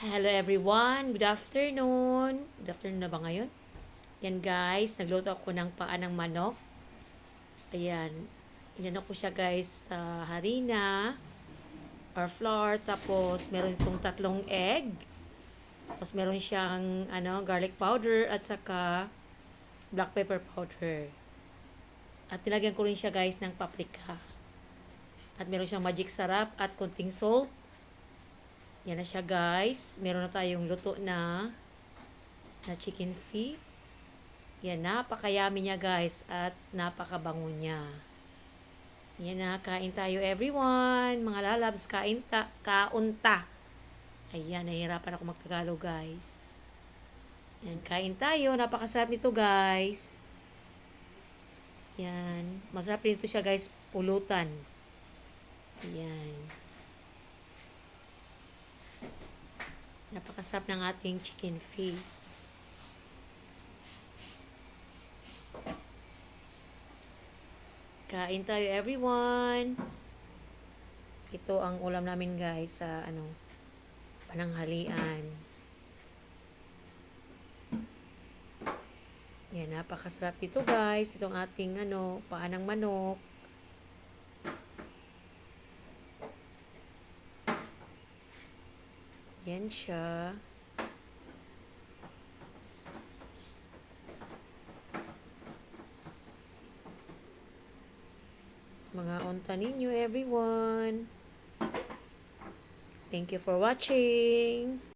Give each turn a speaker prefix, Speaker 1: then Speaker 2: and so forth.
Speaker 1: Hello everyone, good afternoon. Good afternoon na ba ngayon? Yan guys, nagluto ako ng paa ng manok. Ayan, inano ko siya guys sa harina or flour. Tapos meron itong tatlong egg. Tapos meron siyang garlic powder at saka black pepper powder. At nilagyan ko rin siya guys ng paprika. At meron siyang magic sarap at konting salt. Yan na siya guys. Meron na tayong luto na chicken feet. Yan, napakayami niya guys at napakabango niya. Yan na, kain tayo everyone. Mga lalabs, kaunta. Ayan, nahihirapan ako magtagalog guys. Yan, kain tayo. Napakasarap nito guys. Yan, masarap rin ito siya guys, pulutan. Yan. Napakasarap ng ating chicken feet. Kain tayo everyone. Ito ang ulam namin guys sa pananghalian. Yan, napakasarap dito guys. Itong ating paa ng manok. Yan siya. Mga unta ninyo everyone. Thank you for watching.